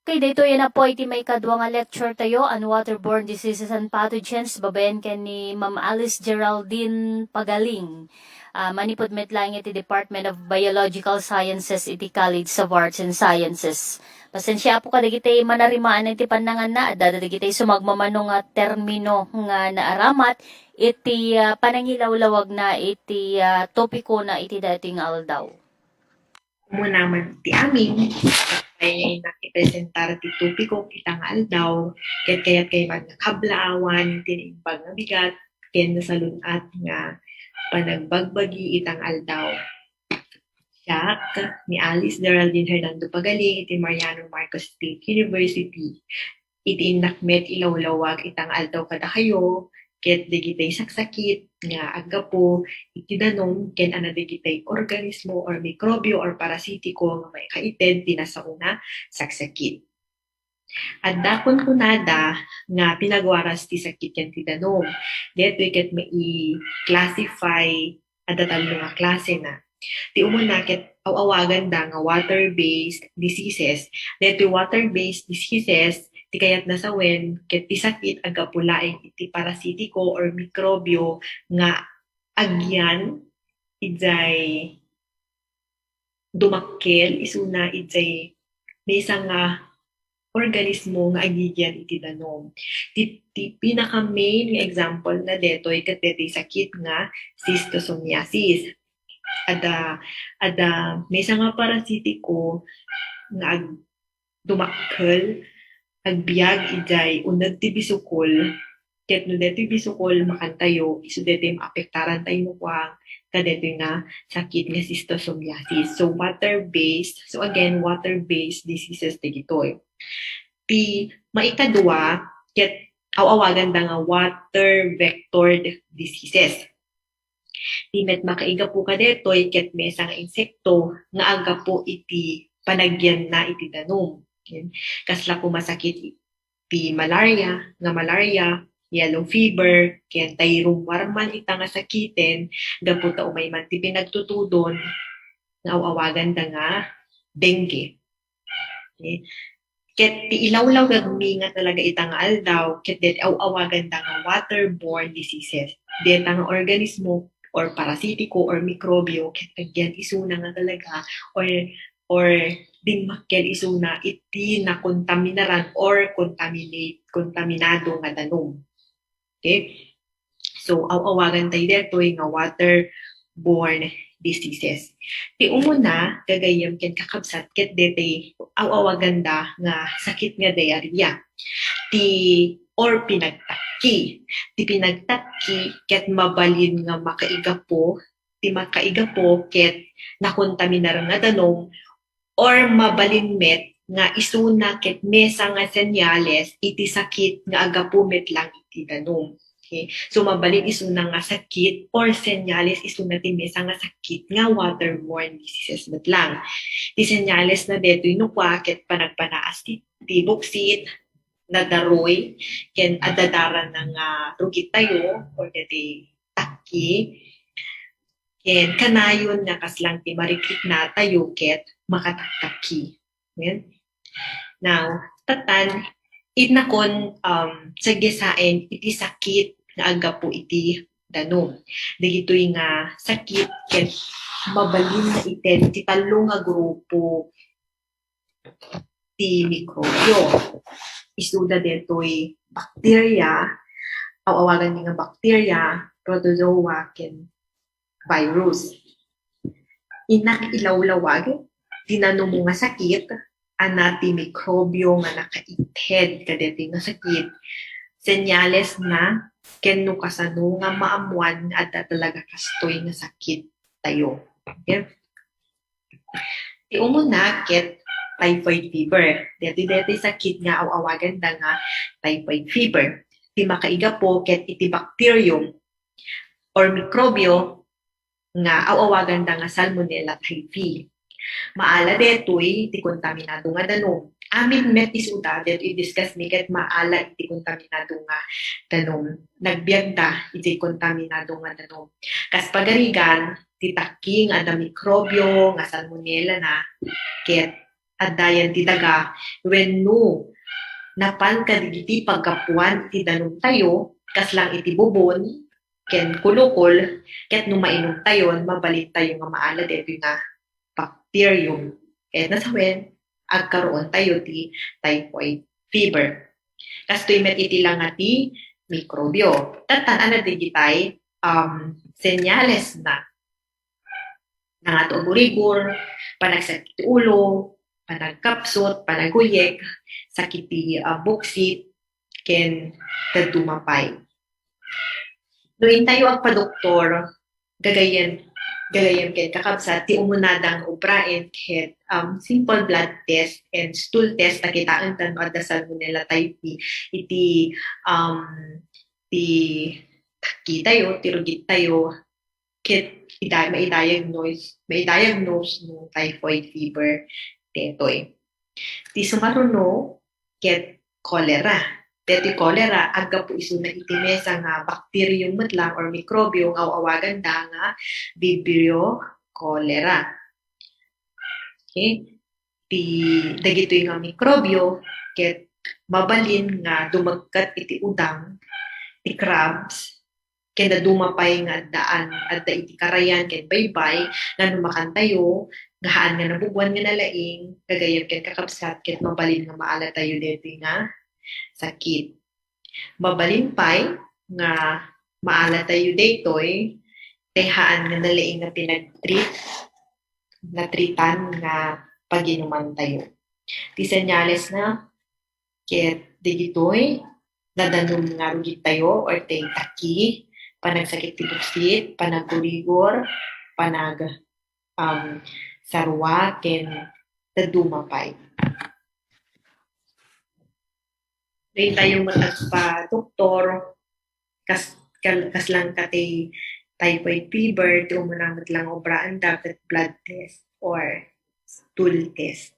Okay, dito yan na po iti may kadwa nga lecture tayo on waterborne diseases and pathogens. Babayan ka ni Ma'am Alice Geraldine Pagaling. Manipod met lang iti Department of Biological Sciences iti College of Arts and Sciences. Pasensya po ka dagiti manarimaan iti panangan na dadagiti sumagmamano nga termino nga naaramat iti panangilawlawag na iti topiko na iti dating aldaw. Muna man ti amin, ay nakipresentar ti tupiko kitang aldaw, kaya't kay magkakablaawan, tinimbag nga bigat, ken nasalunat nga panagbagbagi itang aldaw. Siya, ni Alice Geraldine Hernando Pagaling, iti Mariano Marcos State University, iti inakmet ilawlawag itang aldaw kada kayo, ket digitay saksakit, nga agapo, iti danom, ken ana digitay organismo or mikrobyo or parasitiko nga may kaited tinasauna saksakit. At dakon kunada nga pinagwaras ti sakit ken ti danom. Dito ket may i-classify at tatalo nga klase na. Ti umuna ket awagan da nga water-based diseases. Dito water-based diseases ti kayat nasawen ket ti sakit agapulaeng iti parasitiko or mikrobyo nga agyan ijay dumakkel isuna ijay maysa nga organismo nga agigyan iti danom. Ti pinaka-main nga example na detoy ket deti sakit nga schistosomiasis. Ada maysa nga parasitiko nga dumakkel agbiag ijay unag ti bisukol ket no deti bisukol makantayo isu deti maapektaran tayo kuang kadeti nga sakit nga schistosomiasis. So water-based, so again water-based diseases digitoy. Ti maikadua ket awagan da nga water vectored diseases. Ti met makaiga po kadetoy ket mesa nga insekto nga aga po iti panagyan na iti danom. Kasla po masakit iti malaria, yellow fever, ken tayrum warman ita nga sakiten, gapu ta umay man ti pinagtutudon, nga awagan da nga dengue. Okay. Ket ti ilawlaw gagmi nga talaga ita nga aldaw, ket det awagan da nga waterborne diseases. Det nga organismo or parasitiko or mikrobyo, ket agyan isuna nga talaga, or dinmakkel isuna iti na kontaminaran or kontaminado nga danom. Okay? So, awagan tayo detoy nga waterborne diseases. Ti umuna, gagayam ken kakabsat, ket dete awagan da nga sakit nga diarrhea. Or pinagtakki. Ti pinagtakki, ket mabalin nga makaigapo, ti makaigapo, ket nakontaminar nga danom, or mabalin met nga isuna ket mesa nga senyales iti sakit nga agapumet lang iti danom. Okay? So mabalin isuna nga sakit or senyales isuna ti mesa nga sakit nga waterborne diseases met lang. Ti senyales na deto inukwa ket panagpanaas ti buksit, nadaroy, ken adadaran ng rugit tayo or deti takki, ken kanayon nga kaslang ti marikit na tayo ket makatakaki. Amen? Now, tatan, itnakon sa gisain iti sakit nga aga po iti danom. Dagitoy nga sakit ket mabalin na iten ti talo nga grupo ti mikrobyo. Isuda detoy bakterya, awagan nga bakterya, protozoa, ken virus. Inak ilawlawag, tinanong mo nga sakit, anati mikrobyo nga nakaited kadeti nga sakit, senyales na kenno kasano nga maamuan at talaga kastoy nga sakit tayo. Okay? Ti umuna ket typhoid fever. Deti sakit nga awagan da nga typhoid fever. Ti makaiga po ket iti bacterium or mikrobyo nga awagan da nga Salmonella typhi. Maala detoy ti kontaminado nga danom. Amin met isuda det i-discuss mi ket maala iti kontaminado nga danom. Nagbiag ta iti kontaminado nga danom. Kas pagarigan ti takking ada mikrobyo nga Salmonella na ket dayan ti daga wenno napan kadigiti paggapuan iti danum tayo kaslang iti bubon ken kulukol ket no mainom tayon mabalin tayo nga maala dito nga bacterium ket nasawen agkaroon tayo ti typhoid fever. Kastoy met iti lang nga ti mikrobyo. Tatan ana digitay senyales na nangato buribur, panagsakit ti ulo, panagkapsot, panaguyek, sakit ti buksit, ken dadumapay. Noin tayo ang padoktor, gagayen ken kakabsat ti umunadang ubraen ket simple blood test and stool test nakitaan tan ada salmonella type B iti ti taki tayo ti rugit tayo ket mai-diagnose no typhoid fever detoy. Ti sumaruno ket cholera. Deti cholera aga po iso na itimesa nga bacterium lang or mikrobyo nga awagan da nga Vibrio cholera. Okay? Ti dagitoy nga mikrobyo ket mabalin nga dumagkat iti udang, ti crabs, ken dumapay nga daan adda iti karayan ken baybay nga numakan tayo ngahaan nga nabubuan nga nalaing kagayem ken kakabsat ket mabalin nga maala tayo deti nga sakit. Mabalin pay nga maala tayo daytoy tehaan nga nalaing nga treatan nga paginuman tayo. Ti senyales na ket digitoy nadanom nga rugit tayo or tay taki, panagsakit ti buksit, panagkurigor, sarwa ken dadumapay. Dahil tayo matagpa-doktor, kas lang kati typhoid fever, ti umunamot lang obraan dapat blood test or stool test.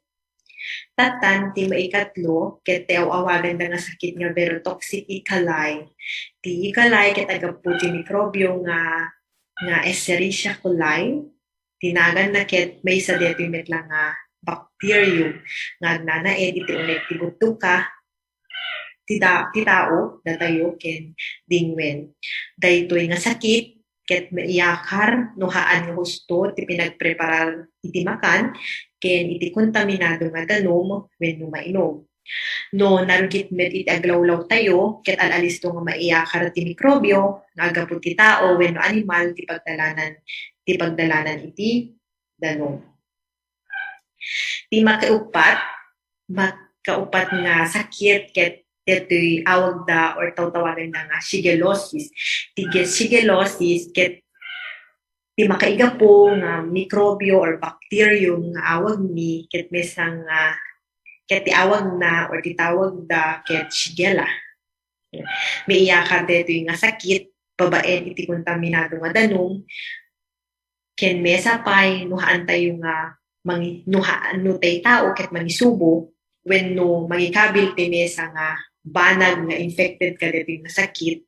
Tatan, ti maikatlo, ket ti awagan da nga sakit nga verotoxic E. coli. Ti E. coli, ket agapu ti mikrobyo nga Escherichia coli. Tinagan na ket may sa detimet lang nga bacterium nga agnanaed iti unek ti butuka ti tao datayo ken dingwen. Daytoy nga sakit ket maiyakar no haan nga husto ti pinagpreparar iti makan ken iti kontaminado nga danom wenno mainom. No narugit met iti aglawlaw tayo ket alalisto nga maiyakar ti mikrobyo nga agapu ti tao wenno animal ti pagdalanan iti danom. Ti makaupat nga sakit ket detoy awag da or tawtawagan da nga shigellosis. Ti shigellosis ket ti makaigapo nga mikrobyo or bacterium nga awag ni ket mesang ket ti awag na or ti tawag da ket shigella. May iyakar detoy nga sakit babaen iti kontaminado nga danom ken mesa pay nuhaan tayo nga nuhaan no tay tao ket mangisubo wenno mangikabil ti mesa nga banag nga infected ka dito nga sakit.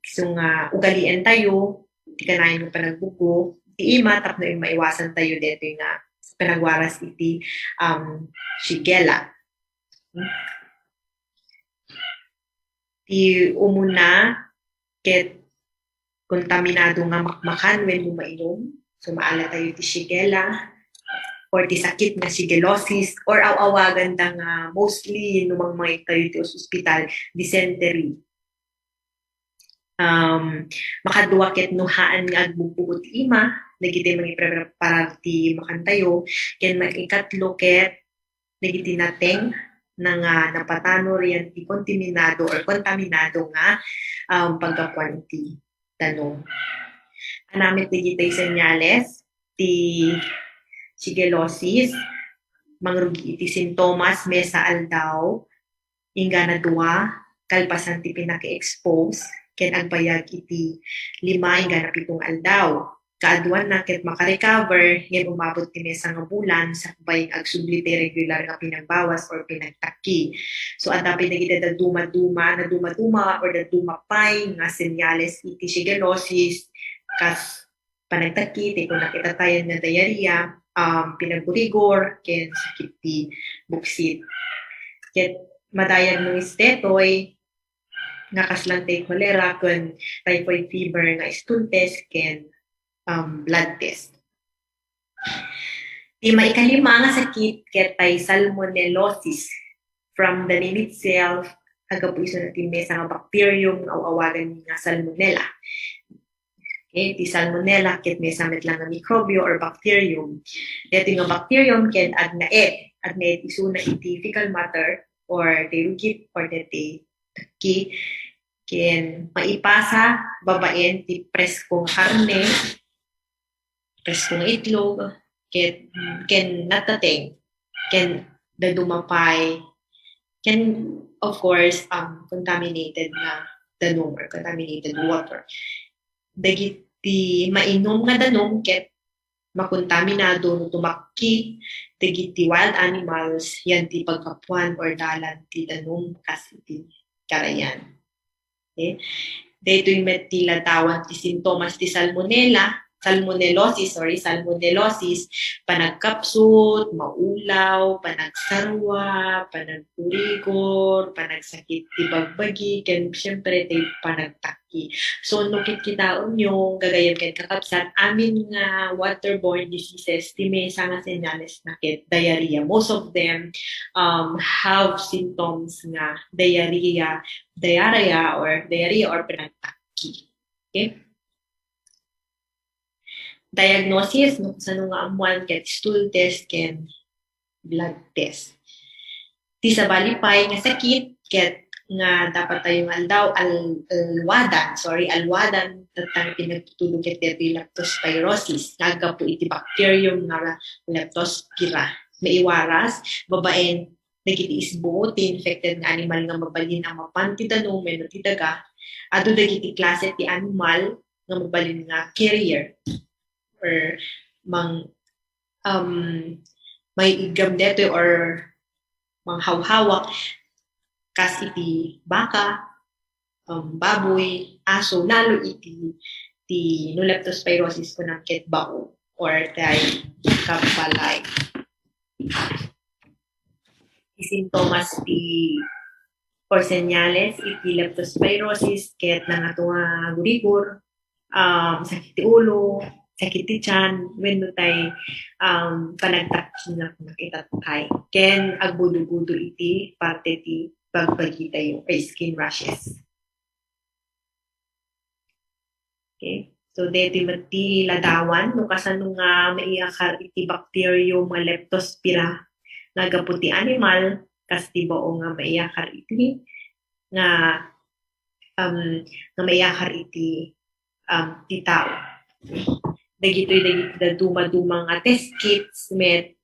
So nga ugalian tayo, di kanayin mo panagbugo, di ima, tapno yung maiwasan tayo dito nga panagwaras iti shigella. Di umuna ket kontaminado nga makmakan when lumainom. So maala tayo ti shigella or ti sakit nga shigellosis or awagan da nga mostly numang mga tayo ti ospital dysentery. Makaduwa ket nuhaan nga agbubugot ima nagiti mga preparar ti makan tayo ken makikatlo ket nagiti nateng nga napatano riyan ti kontaminado or kontaminado nga pagkapuan ti danom. Anamit nagiti senyales ti shigellosis, mangrugi iti sintomas mesa aldaw, ingana duwa, kalpasan ti pinaki-expose, ken agbayag iti 5 ingana 7 aldaw. Kaaduan na ket makarecover, yan umabot ti mesa nga bulan, sakbay agsubli ti regular nga pinagbawas or pinagtaki. So adapin nagiti da duma-duma or da dumapay nga senyales iti shigellosis, kas panagtaki, ti kung nakita tayo na diarrhea, pinagburigor, ken sakit ti buksit. Ket madiagnose detoy nga kaslang tay cholera ken typhoid fever nga stool test ken blood test. Di maikalima nga sakit ket tay salmonellosis. From the name itself, aga po iso natin may nga bacterium nga awagan nga salmonella. Okay, ti salmonella ket may samit lang nga mikrobyo or bacterium. Dito nga bacterium ken agnaet. Agnaet iso na iti fecal matter or ti rugit or ti taki ken maipasa babaen ti preskong karne, preskong itlog, ken natateng, ken dadumapay, ken of course contaminated na danom or contaminated water. Dagiti mainom nga danom ket makontaminado no tumakki dagiti wild animals yan ti pagkapuan or dalan ti danom kasi ti karayan. Okay? Dito yung tilatawan ti sintomas ti salmonellosis, panagkapsut, maulaw, panagsarwa, panagpurigor, panagsakit ti bagbagi, ken syempre ti panagtaki. So nukit kitaon yung gagayam ken kakabsat, amin nga waterborne diseases, ti may nga senyales na ket diarrhea. Most of them have symptoms nga diarrhea or panagtaki. Okay? Diagnosis no sa nga amuan ket stool test ken blood test. Ti sa balipay nga sakit ket nga dapat tayong alwadan tatang pinagtutulog ket ti leptospirosis naga po iti bacterium nga leptospira. Maiwaras babaen dagiti isbo ti infected nga animal nga mabalin ang mapan ti danom wenno ti daga adu dagiti klase ti animal nga mabalin nga carrier or may igam dito or manghawhawak kas iti baka, baboy, aso, lalo iti no leptospirosis ko ng ketbao or tay kabalay. Sintomas ti or senyales iti leptospirosis ket nangatunga gurigor, sakit ti ulo, sakit ti tiyan, wenno tay panagtaki nga nakitatay. Ken agbudo-budo iti parte ti bagbagi tayo or skin rashes. Okay? So dito ti ladawan no kasano nga maiakar iti bacterium nga leptospira nagaputi animal kas ti bao nga maiakar iti nga maiakar iti ti tao. Dagitoy da duma-duma nga test kits met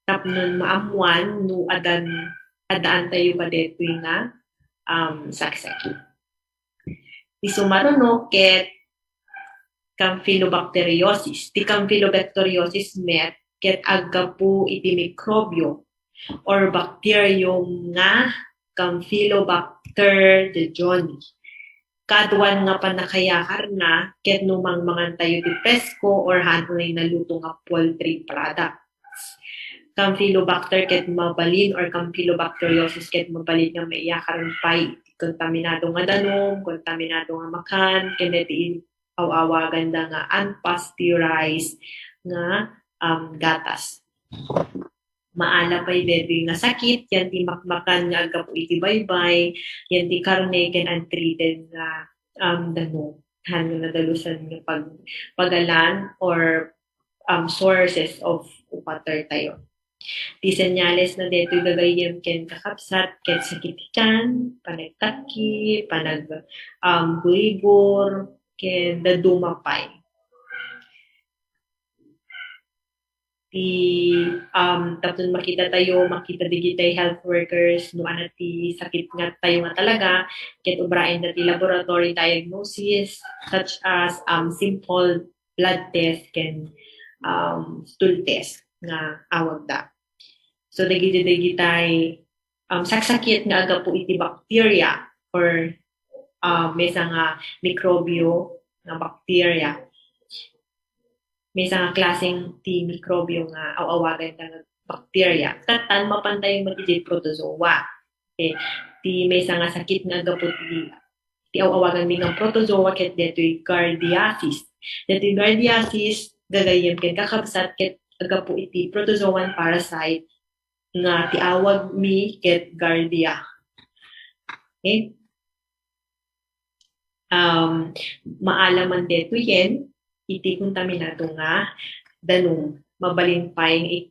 tapnon maamuan no adaan tayo pa detoy nga saksakit. Isumaruno ket campylobacteriosis. Ti campylobacteriosis met ket agapu iti mikrobyo or bacterium nga Campylobacter jejuni. Kaduan nga panakayakar na ket numang mangan tayo ti presko or hanulay na luto nga poultry products. Campylobacter ket mabalin or campylobacteriosis ket mabalin nga maiyakaran pay kontaminado nga danom, kontaminado nga makan, ken ti awawagan da nga unpasteurized nga gatas. Maala pay detoy nga sakit, yan ti makmakan nga agapu iti baybay, yan ti karne ken untreated nga danom. Han nga nadalusan nga pagalan or sources of water tayo. Ti senyales na detoy gagayem ken kakabsat ket sakit ti tiyan, panagtaki, gurigor, ken dadumapay. Tapos makita digitay health workers no ti sakit nga tayo nga talaga ket ubrain na ti laboratory diagnosis such as simple blood test ken stool test nga awag da. So digitay saksakit nga aga po iti bacteria or mesa nga mikrobyo nga bacteria. may isang klaseng ti mikrobyo nga awawagan nga bacteria. Katan mapantay man iti protozoa. Okay. Ti may isang sakit nga gapot ti awawagan din ng protozoa ket detoy gardiasis. Detoy gardiasis gagayem ken kakabsat ket agapu iti protozoan parasite nga ti awag mi ket gardia. Okay? Maalaman deto yen iti kontaminado nga danong mabalin pay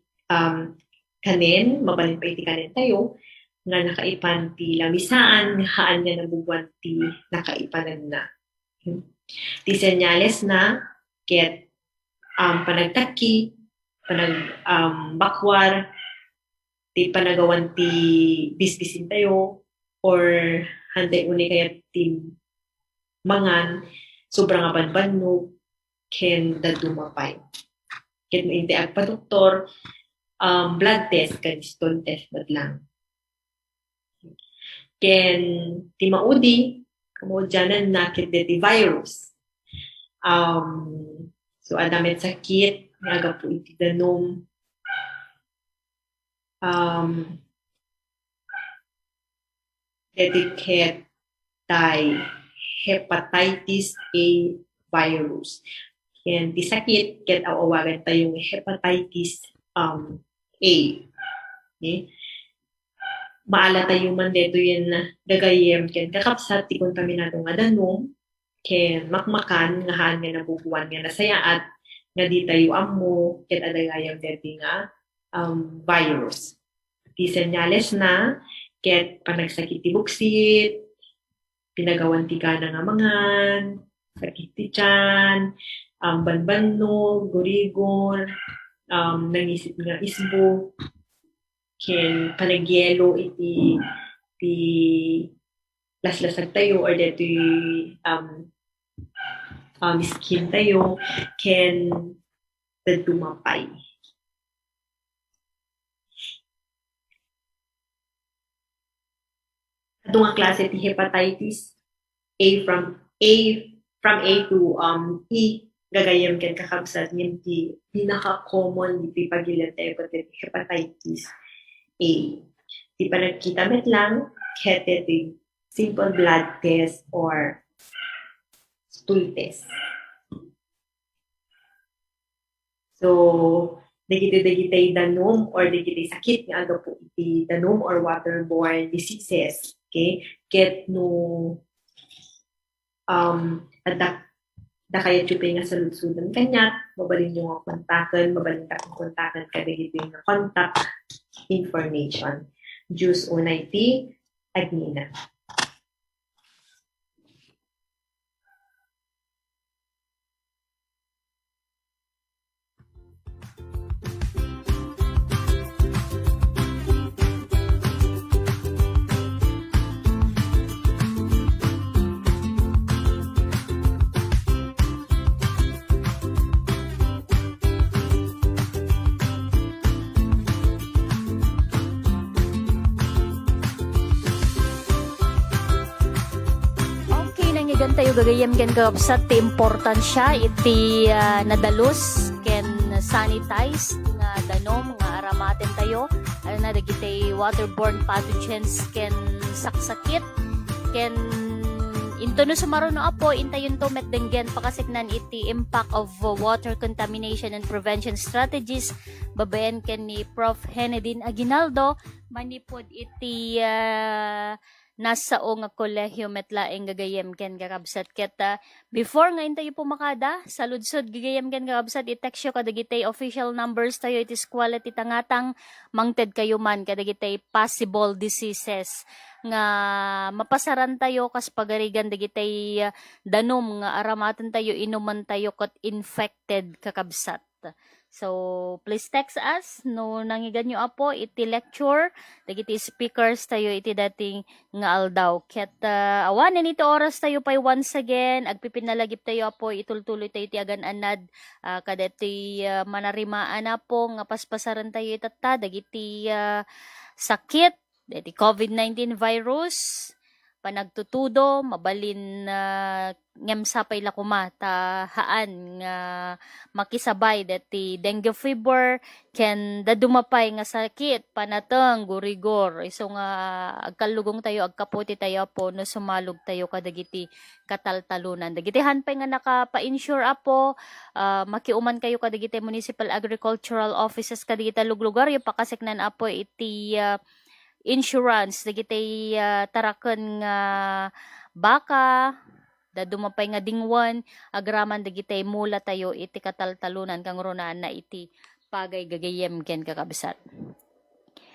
kanen, mabalin pa iti kanen tayo nga nakaipan ti lamisaan nga haan nga nabubuan ti nakaipanan na. Ti senyales na ket panagtaki, bakwar, ti panagawan ti bisbisin tayo or handay uni kaya ti mangan sobrang abanbanno ken dadumapay. Ket mo inti agpa-doktor blood test kan stone test lang. Ken ti maudi kamo dyanan na ket ti virus. So adamet sakit nga po iti danom dediket tay hepatitis A virus. Yan, di sakit, ket awawagan tayong hepatitis A. Okay? Maala tayo man dito yan na gagayem, ken kakapsat, ti kontaminado nga danom, ken makmakan, nga haan nga nabubuan nga nasayaat, nga di tayo amo, ket adagayam dito nga virus. Di senyales na, ket panagsakit ti buksit, pinagawan ti ka na nga mangan, sakit ti tiyan, banbanno, gurigor, nangisip nga isbo, ken panagyelo iti laslasag tayo or dito skin tayo, ken dadumapay. Ito nga klase ti hepatitis from A to E gagayem ken kakabsat ngem ti pinaka-common ti pagilan tayo ket hepatitis A. Ti panagkita met lang ket ti simple blood test or stool test. So dagiti danom or dagiti sakit nga aga po iti danom or waterborne diseases. Okay? Ket no da kaya chupay nga saludsudan kanya, mabalin nyo nga mabalin kontakan kadagiti nga contact information. Jus unay ti Agnina. Gan tayo gagayam ken kakabsat ti importansya iti nadalus ken sanitize nga danom nga aramaten tayo na dagiti waterborne pathogens ken saksakit ken into no sumaruno apo intayon to met denggen pakasignan iti impact of water contamination and prevention strategies babayan ken ni Prof. Henedin Aguinaldo manipod iti nasa o nga kolehiyo metlaeng gagayem ken kakabsat ket before nga intayo pumakada saludsod gagayem ken kakabsat i-text yo kadagitay official numbers tayo itis quality tangatang mangted kayo man kadagitay possible diseases nga mapasaran tayo kas pagarigan dagitay danom nga aramatan tayo inuman tayo ket infected kakabsat. So, please text us no nangigan nyo apo iti lecture dagiti speakers tayo iti dating nga aldaw. Ket awanen iti oras tayo pay once again agpipinalagip tayo apo itultuloy tayo iti agan-anad kadati manarimaan apo nga paspasaran tayo itatta dagiti sakit dagiti COVID-19 virus panagtutudo mabalin na ngem sapay lakuma ta haan nga makisabay deti dengue fever ken dadumapay nga sakit panateng gurigor iso nga agkalugong tayo agkaputi tayo po no sumalog tayo kadagiti kataltalunan dagiti hanpay nga nakapa-insure apo makiuman kayo kadagiti municipal agricultural offices kadagiti luglugar yung pakasiknan apo iti insurance dagiti taraken nga baka dadumapay nga dingwan agraman dagiti mula tayo iti kataltalunan kang runaan na iti pagay gagayem ken kakabsat.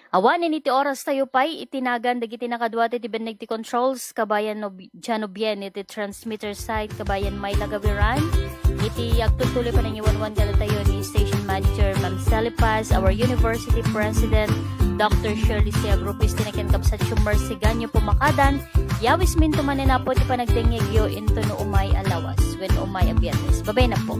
Awanin iti oras tayo pay itinagan dagiti nakadwa ti beneg ti controls kabayan no Janobien iti transmitter site kabayan may lagawiran iti agtutuloy pa nang iwanwan tayo ni station manager Ma'am Sally Paz, our university president Dr. Shirley C. Agrupis tinaken kapsat Chumar Siganyo Pumakadan yawis minto manen na po ti panagdengegyo into no umay alawas when umay a biyernes. Babay na po.